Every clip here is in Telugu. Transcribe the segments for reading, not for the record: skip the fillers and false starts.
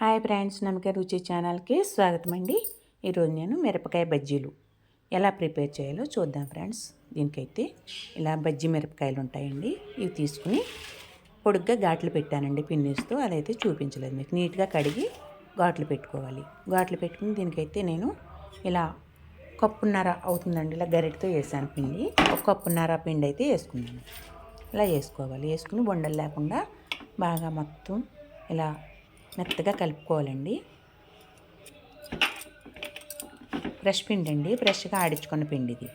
హాయ్ ఫ్రెండ్స్, నమ్మక రుచి ఛానల్కి స్వాగతం అండి. ఈరోజు నేను మిరపకాయ బజ్జీలు ఎలా ప్రిపేర్ చేయాలో చూద్దాం ఫ్రెండ్స్. దీనికైతే ఇలా బజ్జీ మిరపకాయలు ఉంటాయండి. ఇవి తీసుకుని పొడుగ్గా ఘాట్లు పెట్టానండి పిన్నిస్తూ. అదైతే చూపించలేదు మీకు. నీట్గా కడిగి ఘాట్లు పెట్టుకోవాలి. ఘాట్లు పెట్టుకుని దీనికైతే నేను ఇలా కప్పున్నర అవుతుందండి. ఇలా గరిటతో వేసాను పిండి. ఒక కప్పున్నర పిండి అయితే వేసుకున్నాను. ఇలా వేసుకోవాలి. వేసుకుని బొండలు లేకుండా బాగా మొత్తం ఇలా మెత్తగా కలుపుకోవాలండి. ఫ్రెష్ పిండి అండి, ఫ్రెష్గా ఆడించుకున్న పిండి ఇది.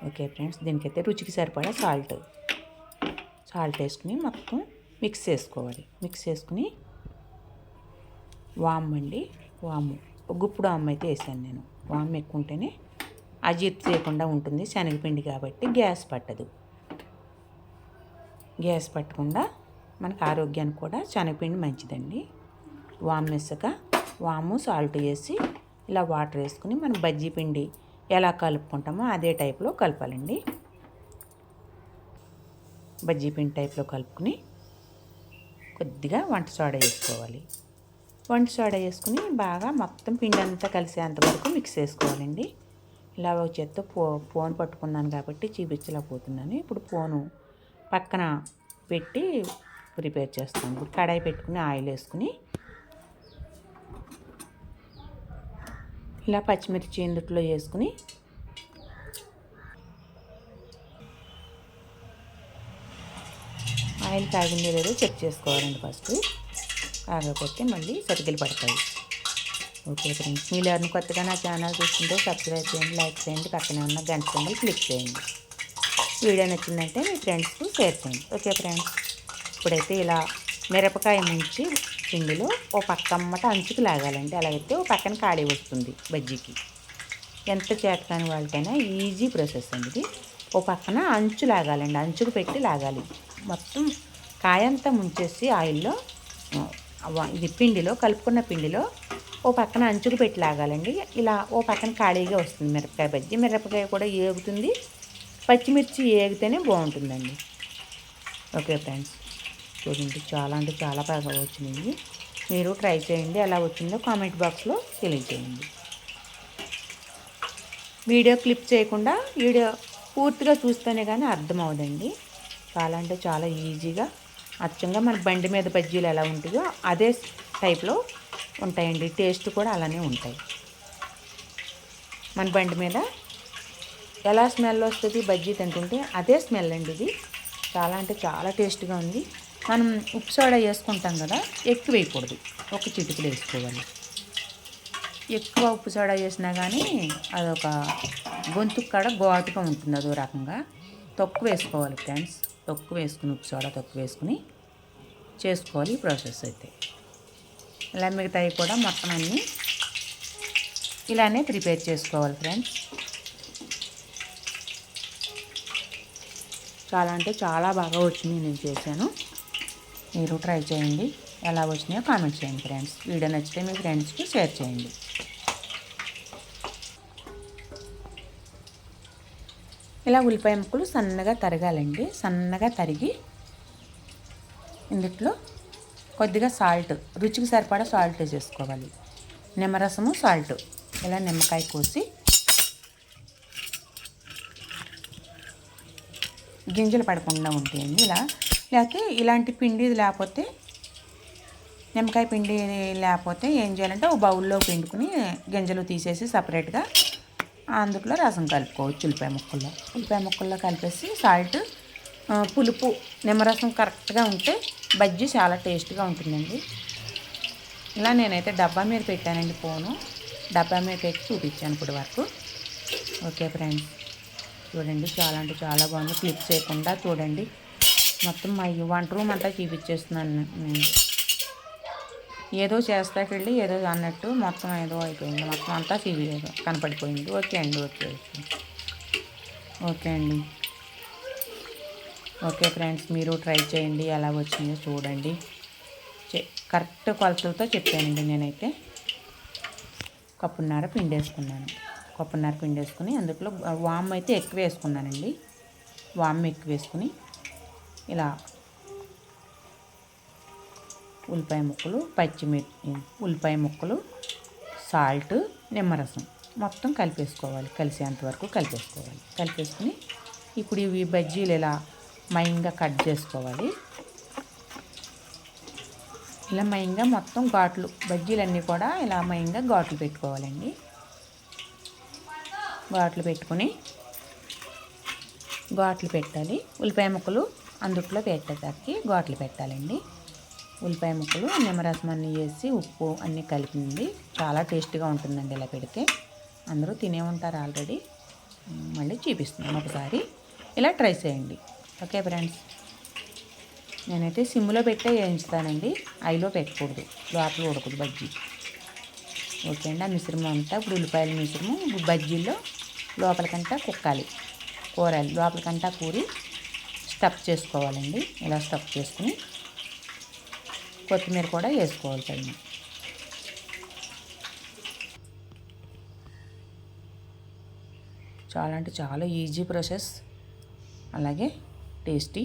ఓకే ఫ్రెండ్స్, దీనికైతే రుచికి సరిపడా సాల్ట్ వేసుకుని మొత్తం మిక్స్ చేసుకోవాలి. మిక్స్ చేసుకుని వామ్ అండి, వాము గుప్పుడు వామ్ అయితే వేసాను నేను. వామ్ ఎక్కువ ఉంటేనే అజీర్తి చేయకుండా ఉంటుంది. శనగపిండి కాబట్టి గ్యాస్ పట్టదు. గ్యాస్ పట్టకుండా మనకు ఆరోగ్యానికి కూడా శనగపిండి మంచిదండి. వామ్ వేసాక వాము సాల్ట్ వేసి ఇలా వాటర్ వేసుకుని మనం బజ్జీ పిండి ఎలా కలుపుకుంటామో అదే టైప్లో కలపాలండి. బజ్జీ పిండి టైప్లో కలుపుకుని కొద్దిగా వంట సోడా వేసుకోవాలి. వంట సోడా వేసుకుని బాగా మొత్తం పిండి అంతా కలిసేంతవరకు మిక్స్ చేసుకోవాలండి. ఇలా ఒక చేత్తో ఫోన్ పట్టుకున్నాను కాబట్టి చూపించలేకపోతున్నాను. ఇప్పుడు ఫోను పక్కన పెట్టి ప్రిపేర్ చేస్తాను. ఇప్పుడు కడాయి పెట్టుకుని ఆయిల్ వేసుకుని ఇలా పచ్చిమిర్చి ఇందుట్లో వేసుకుని ఆయిల్ కాగిందో లేదో చెక్ చేసుకోవాలండి ఫస్ట్. కాకపోతే మళ్ళీ సరికిలు పడతాయి. ఓకే ఫ్రెండ్స్, మీరు ఎవరిని కొత్తగా నా ఛానల్ చూస్తుంటే సబ్స్క్రైబ్ చేయండి, లైక్ చేయండి, పక్కనే ఉన్న గంట సింబల్ క్లిక్ చేయండి. వీడియో నచ్చిందంటే మీ ఫ్రెండ్స్కి షేర్ చేయండి. ఓకే ఫ్రెండ్స్, ఇప్పుడైతే ఇలా మిరపకాయ ముంచి పిండిలో ఓ పక్క అమ్మట అంచుకు లాగాలండి. అలాగైతే ఓ పక్కన ఖాళీ వస్తుంది బజ్జీకి. ఎంత చేతకాని వాళ్ళకైనా ఈజీ ప్రాసెస్ అండి ఇది. ఓ పక్కన అంచు లాగాలండి, అంచుకు పెట్టి లాగాలి. మొత్తం కాయంతా ముంచేసి ఆయిల్లో ఇది పిండిలో కలుపుకున్న పిండిలో ఓ పక్కన అంచుకు పెట్టి లాగాలండి. ఇలా ఓ పక్కన ఖాళీగా వస్తుంది మిరపకాయ బజ్జీ. మిరపకాయ కూడా ఏగుతుంది, పచ్చిమిర్చి ఏగితేనే బాగుంటుందండి. ఓకే ఫ్రెండ్స్, చూడండి చాలా అంటే చాలా బాగా వచ్చినాయి. మీరు ట్రై చేయండి. ఎలా వచ్చిందో కామెంట్ బాక్స్లో తెలియజేయండి. వీడియో క్లిప్ చేయకుండా వీడియో పూర్తిగా చూస్తేనే కానీ అర్థం అవ్వదండి. చాలా అంటే చాలా ఈజీగా అచ్చంగా మన బండి మీద బజ్జీలు ఎలా ఉంటుందో అదే టైప్లో ఉంటాయండి. టేస్ట్ కూడా అలానే ఉంటాయి. మన బండి మీద ఎలా స్మెల్ వస్తుంది బజ్జీ తింటుంటే అదే స్మెల్ అండి ఇది. చాలా అంటే చాలా టేస్ట్గా ఉంది. మనం ఉప్పు సోడా వేసుకుంటాం కదా, ఎక్కువ వేయకూడదు, ఒక చిటికెడు వేసుకోవాలి. ఎక్కువ ఉప్పు సోడా వేసినా కానీ అదొక గొంతు కాడ ఘాటుగా ఉంటుంది, అదో రకంగా. తక్కువ వేసుకోవాలి ఫ్రెండ్స్. తక్కువ వేసుకుని ఉప్పు సోడా తక్కువ వేసుకుని చేసుకోవాలి ఈ ప్రాసెస్ అయితే. ఇలా మిగతాయి కూడా మొత్తం అన్నీ ఇలానే ప్రిపేర్ చేసుకోవాలి ఫ్రెండ్స్. చాలా అంటే చాలా బాగా వచ్చింది, నేను చేశాను. మీరు ట్రై చేయండి. ఎలా వచ్చినాయో కామెంట్ చేయండి ఫ్రెండ్స్. వీడియో నచ్చితే మీ ఫ్రెండ్స్కి షేర్ చేయండి. ఇలా ఉల్లిపాయ ముక్కలు సన్నగా తరగాలండి. సన్నగా తరిగి ఇందులో కొద్దిగా సాల్ట్, రుచికి సరిపడా సాల్ట్ వేసేసుకోవాలి. నిమ్మరసము, సాల్ట్, ఇలా నిమ్మకాయ కోసి గింజలు పడకుండా ఉంటాయండి. ఇలా లేకపోతే ఇలాంటి పిండి లేకపోతే నిమ్మకాయ పిండి లేకపోతే ఏం చేయాలంటే ఒక బౌల్లో పిండుకుని గింజలు తీసేసి సపరేట్గా అందులో రసం కలుపుకోవచ్చు. ఉల్లిపాయ ముక్కల్లో కలిపేసి సాల్ట్, పులుపు, నిమ్మరసం కరెక్ట్గా ఉంటే బజ్జీ చాలా టేస్ట్గా ఉంటుందండి. ఇలా నేనైతే డబ్బా మీద పెట్టానండి. ఫోను డబ్బా మీద పెట్టి చూపించాను ఇప్పుడు వరకు. ఓకే ఫ్రెండ్స్, చూడండి చాలా అంటే చాలా బాగుంది. క్లిప్ చేయకుండా చూడండి. మొత్తం మా వంట రూమ్ అంతా చూపించేస్తున్నాను నేను. ఏదో చేస్తాకెళ్ళి ఏదో అన్నట్టు మొత్తం ఏదో అయిపోయింది. మొత్తం అంతా కనపడిపోయింది. ఓకే అండి, ఓకే అండి. ఓకే ఫ్రెండ్స్, మీరు ట్రై చేయండి. ఎలా వచ్చిందో చూడండి. కరెక్ట్ కొలతలతో చెప్పానండి నేనైతే. కప్పున్నర పిండి వేసుకున్నాను. కప్పున్నర పిండి వేసుకుని అందులో వామ్ అయితే ఎక్కువ వేసుకున్నానండి. వామ్ ఎక్కువ వేసుకుని ఇలా ఉల్లిపాయ ముక్కలు, పచ్చిమిర్చి, ఉల్లిపాయ ముక్కలు, సాల్ట్, నిమ్మరసం మొత్తం కలిపేసుకోవాలి. కలిసేంత వరకు కలిపేసుకోవాలి. కలిపేసుకుని ఇప్పుడు ఇవి బజ్జీలు ఇలా మైన్గా కట్ చేసుకోవాలి. ఇలా మైన్గా మొత్తం ఘాట్లు బజ్జీలన్నీ కూడా ఇలా మైన్గా ఘాట్లు పెట్టుకోవాలండి. ఘాట్లు పెట్టుకుని ఘాట్లు పెట్టాలి. ఉల్లిపాయ ముక్కలు అందుట్లో పెట్టేసరికి ఘాట్లు పెట్టాలండి. ఉల్లిపాయ ముక్కలు, నిమ్మరసం అన్నీ వేసి ఉప్పు అన్నీ కలిపింది చాలా టేస్ట్గా ఉంటుందండి. ఇలా పెడితే అందరూ తినే ఉంటారు ఆల్రెడీ. మళ్ళీ చూపిస్తున్నాను ఒకసారి. ఇలా ట్రై చేయండి. ఓకే ఫ్రెండ్స్, నేనైతే సిమ్లో పెట్టే వేయించుతానండి. ఐలో పెట్టకూడదు, లోపల ఉడకదు బజ్జీ. ఓకే అండి. ఆ మిశ్రమం అంతా ఇప్పుడు ఉల్లిపాయల మిశ్రమం బజ్జీల్లో లోపలికంటా కుక్కాలి. కూరలు లోపలికంటా కూరి స్టఫ్ చేసుకోవాలండి. ఇలా స్టఫ్ చేసుకుని కొత్తిమీర కూడా వేసుకోవాలి పైన. చాలా అంటే చాలా ఈజీ ప్రాసెస్, అలాగే టేస్టీ.